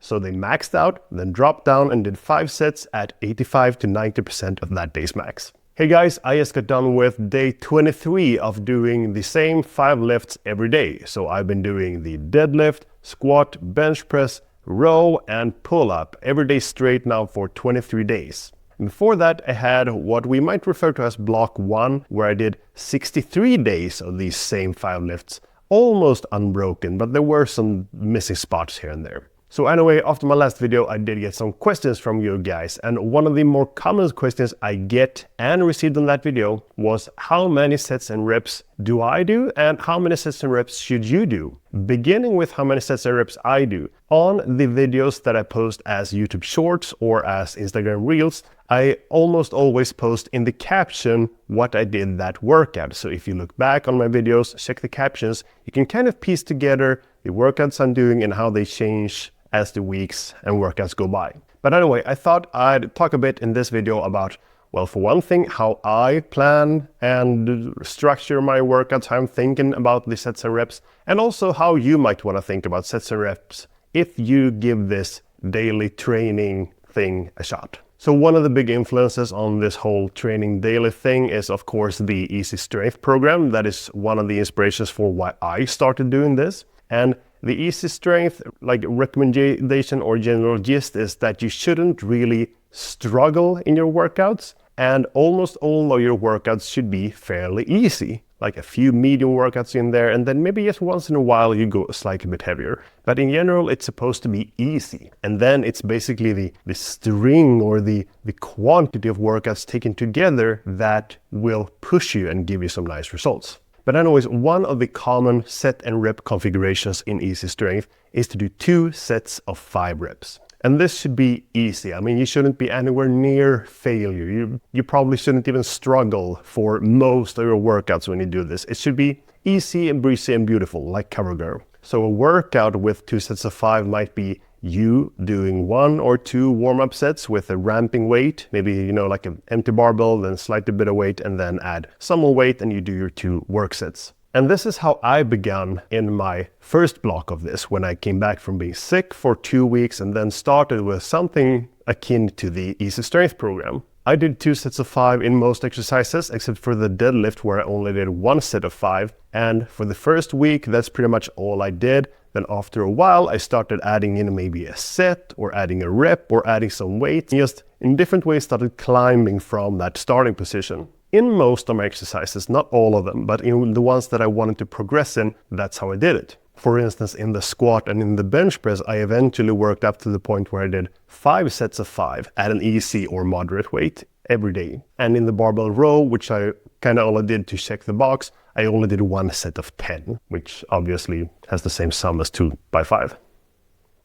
So they maxed out, then dropped down and did 5 sets at 85 to 90% of that day's max. Hey guys, I just got done with day 23 of doing the same 5 lifts every day. So I've been doing the deadlift, squat, bench press, row, and pull-up every day straight now for 23 days. And before that, I had what we might refer to as block 1, where I did 63 days of these same 5 lifts, almost unbroken, but there were some missing spots here and there. So anyway, after my last video, I did get some questions from you guys, and one of the more common questions I get and received in that video was how many sets and reps do I do and how many sets and reps should you do? Beginning with how many sets and reps I do. On the videos that I post as YouTube Shorts or as Instagram Reels, I almost always post in the caption what I did that workout. So if you look back on my videos, check the captions, you can kind of piece together the workouts I'm doing and how they change as the weeks and workouts go by. But anyway, I thought I'd talk a bit in this video about, well, for one thing, how I plan and structure my workouts, how I'm thinking about the sets and reps, and also how you might want to think about sets and reps if you give this daily training thing a shot. So one of the big influences on this whole training daily thing is, of course, the Easy Strength program. That is one of the inspirations for why I started doing this. And the Easy Strength, like recommendation or general gist, is that you shouldn't really struggle in your workouts, and almost all of your workouts should be fairly easy. Like a few medium workouts in there, and then maybe just once in a while you go slightly bit heavier. But in general, it's supposed to be easy. And then it's basically the string or the quantity of workouts taken together that will push you and give you some nice results. But anyways, one of the common set and rep configurations in Easy Strength is to do 2 sets of 5 reps. And this should be easy. I mean, you shouldn't be anywhere near failure. You probably shouldn't even struggle for most of your workouts when you do this. It should be easy and breezy and beautiful, like CoverGirl. So a workout with 2 sets of 5 might be you doing 1 or 2 warm-up sets with a ramping weight, maybe, like an empty barbell, then slightly bit of weight, and then add some more weight, and you do your 2 work sets. And this is how I began in my first block of this, when I came back from being sick for 2 weeks and then started with something akin to the Easy Strength program. I did 2 sets of 5 in most exercises, except for the deadlift, where I only did 1 set of 5. And for the first week, that's pretty much all I did. Then after a while, I started adding in maybe a set or adding a rep or adding some weight. Just in different ways started climbing from that starting position. In most of my exercises, not all of them, but in the ones that I wanted to progress in, that's how I did it. For instance, in the squat and in the bench press, I eventually worked up to the point where I did 5 sets of 5 at an easy or moderate weight every day. And in the barbell row, which I kind of only did to check the box, I only did 1 set of 10, which obviously has the same sum as 2 by 5.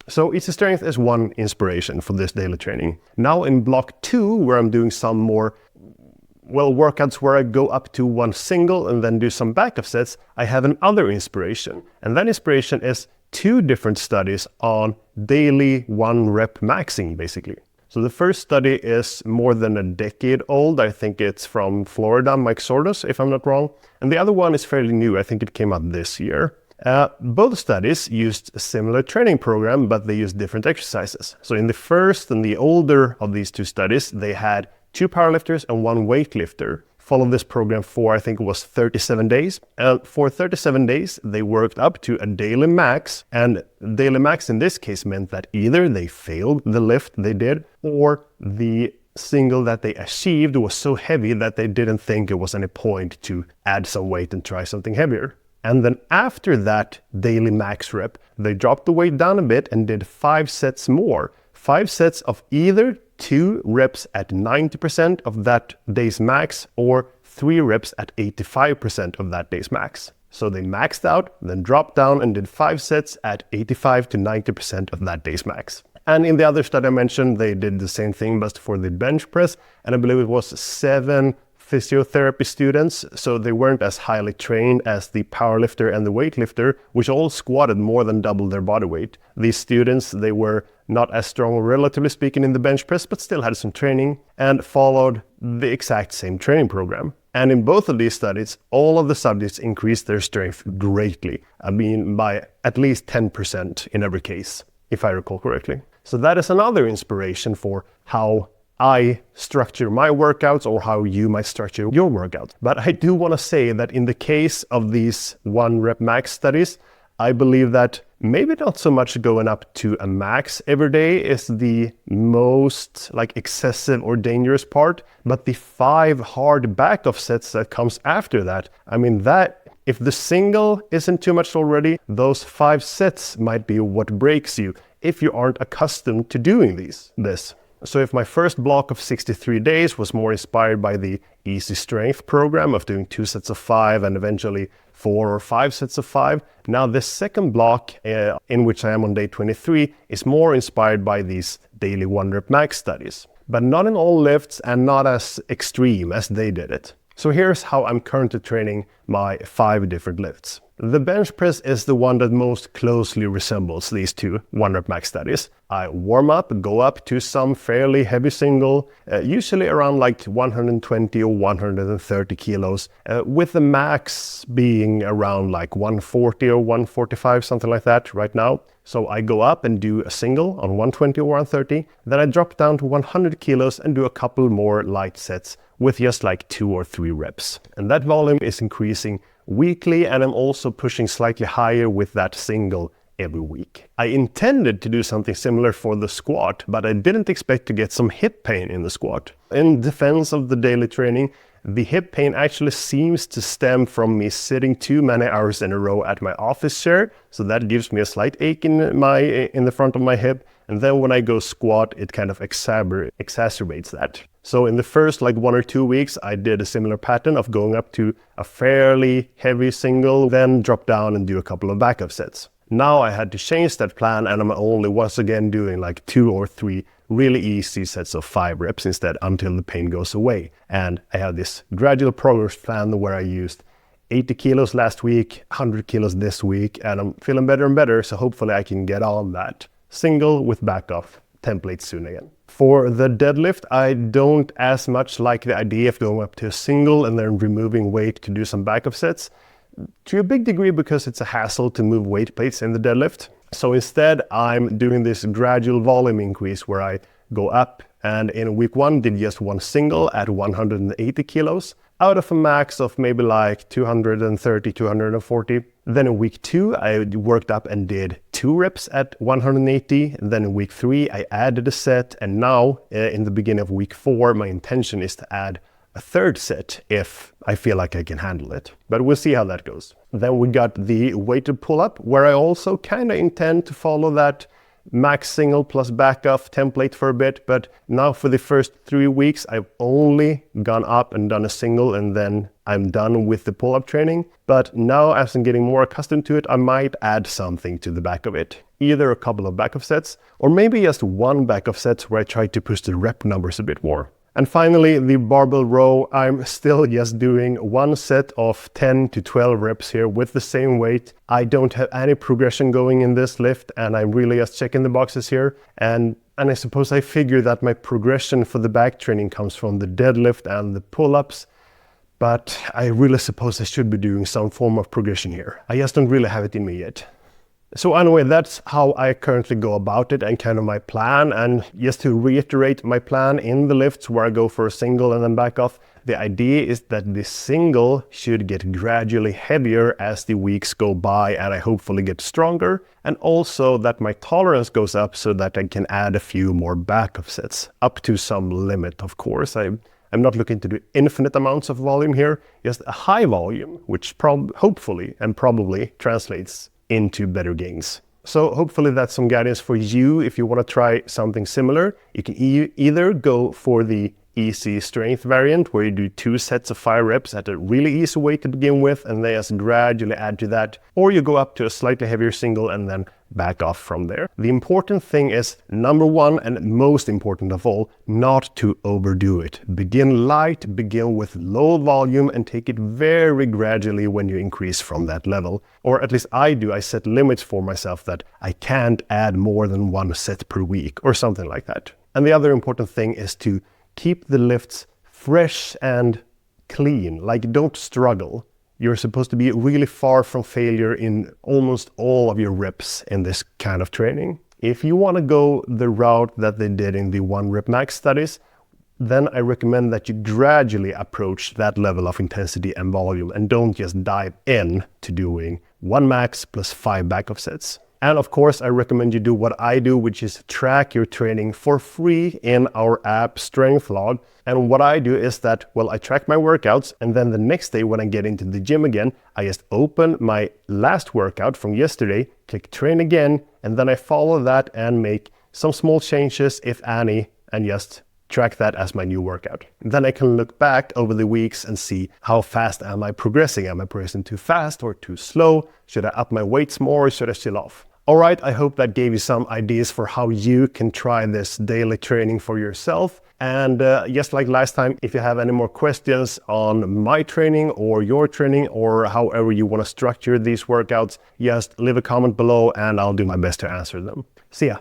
So Easy Strength is one inspiration for this daily training. Now in block 2, where I'm doing some more workouts where I go up to 1 single and then do some backup sets, I have another inspiration. And that inspiration is 2 different studies on daily 1 rep maxing, basically. So the first study is more than a decade old. I think it's from Florida, Mike Sordos, if I'm not wrong. And the other one is fairly new. I think it came out this year. Both studies used a similar training program, but they used different exercises. So in the first and the older of these 2 studies, they had 2 powerlifters and 1 weightlifter. Followed this program for, I think it was 37 days. And for 37 days, they worked up to a daily max. And daily max in this case meant that either they failed the lift they did, or the single that they achieved was so heavy that they didn't think it was any point to add some weight and try something heavier. And then after that daily max rep, they dropped the weight down a bit and did 5 sets more. 5 sets of either 2 reps at 90% of that day's max or 3 reps at 85% of that day's max. So they maxed out, then dropped down and did 5 sets at 85 to 90% of that day's max. And in the other study I mentioned, they did the same thing, but for the bench press, and I believe it was 7 physiotherapy students, so they weren't as highly trained as the powerlifter and the weightlifter, which all squatted more than double their body weight. These students, they were not as strong, relatively speaking, in the bench press, but still had some training and followed the exact same training program. And in both of these studies, all of the subjects increased their strength greatly. I mean, by at least 10% in every case. if I recall correctly. So that is another inspiration for how I structure my workouts or how you might structure your workouts. But I do want to say that in the case of these 1 rep max studies, I believe that maybe not so much going up to a max every day is the most excessive or dangerous part, but the 5 hard back-off sets that comes after that. I mean, that if the single isn't too much already, those 5 sets might be what breaks you if you aren't accustomed to doing this. So if my first block of 63 days was more inspired by the Easy Strength program of doing 2 sets of 5 and eventually 4 or 5 sets of 5, now this second block in which I am on day 23 is more inspired by these daily 1 rep max studies, but not in all lifts and not as extreme as they did it. So here's how I'm currently training my 5 different lifts. The bench press is the one that most closely resembles these 2 1 rep max studies. I warm up, go up to some fairly heavy single, usually around 120 or 130 kilos, with the max being around 140 or 145, something like that right now. So I go up and do a single on 120 or 130, then I drop down to 100 kilos and do a couple more light sets with just 2 or 3 reps. And that volume is increasing weekly, and I'm also pushing slightly higher with that single every week. I intended to do something similar for the squat, but I didn't expect to get some hip pain in the squat. In defense of the daily training, the hip pain actually seems to stem from me sitting too many hours in a row at my office chair, so that gives me a slight ache in the front of my hip, and then when I go squat, it kind of exacerbates that. So in the first 1 or 2 weeks, I did a similar pattern of going up to a fairly heavy single, then drop down and do a couple of backup sets. Now I had to change that plan, and I'm only once again doing 2 or 3 really easy sets of 5 reps instead until the pain goes away. And I have this gradual progress plan where I used 80 kilos last week, 100 kilos this week, and I'm feeling better and better, so hopefully I can get on that single with back-off template soon again. For the deadlift, I don't as much like the idea of going up to a single and then removing weight to do some backup sets, to a big degree because it's a hassle to move weight plates in the deadlift. So instead, I'm doing this gradual volume increase where I go up and in week 1 did just 1 single at 180 kilos out of a max of maybe 230, 240. Then in week 2, I worked up and did 2 reps at 180. And then in week 3, I added a set. And now in the beginning of week 4, my intention is to add a 3rd set if I feel like I can handle it. But we'll see how that goes. Then we got the weighted pull-up, where I also kind of intend to follow that max single plus backup template for a bit. But now for the first 3 weeks, I've only gone up and done a single, and then I'm done with the pull-up training. But now as I'm getting more accustomed to it, I might add something to the back of it. Either a couple of backup sets, or maybe just 1 backup set where I try to push the rep numbers a bit more. And finally, the barbell row, I'm still just doing 1 set of 10 to 12 reps here with the same weight. I don't have any progression going in this lift, and I'm really just checking the boxes here. And I suppose I figure that my progression for the back training comes from the deadlift and the pull-ups, but I really suppose I should be doing some form of progression here. I just don't really have it in me yet. So anyway, that's how I currently go about it and kind of my plan. And just to reiterate my plan in the lifts where I go for a single and then back off, the idea is that the single should get gradually heavier as the weeks go by and I hopefully get stronger. And also that my tolerance goes up so that I can add a few more backup sets up to some limit, of course. I'm not looking to do infinite amounts of volume here, just a high volume, which hopefully and probably translates into better gains. So hopefully that's some guidance for you if you want to try something similar. You can either go for the easy strength variant where you do 2 sets of 5 reps at a really easy weight to begin with and then just gradually add to that, or you go up to a slightly heavier single and then back off from there. The important thing is, number 1 and most important of all, not to overdo it. Begin light, begin with low volume and take it very gradually when you increase from that level. Or at least I do. I set limits for myself that I can't add more than 1 set per week or something like that. And the other important thing is to keep the lifts fresh and clean, don't struggle. You're supposed to be really far from failure in almost all of your reps in this kind of training. If you want to go the route that they did in the 1-rep max studies, then I recommend that you gradually approach that level of intensity and volume and don't just dive in to doing 1 max plus 5 backup sets. And of course, I recommend you do what I do, which is track your training for free in our app Strength Log. And what I do is that, well, I track my workouts, and then the next day when I get into the gym again, I just open my last workout from yesterday, click train again, and then I follow that and make some small changes, if any, and just track that as my new workout. And then I can look back over the weeks and see how fast am I progressing? Am I progressing too fast or too slow? Should I up my weights more or should I chill off? All right, I hope that gave you some ideas for how you can try this daily training for yourself. And just like last time, if you have any more questions on my training or your training or however you want to structure these workouts, just leave a comment below and I'll do my best to answer them. See ya.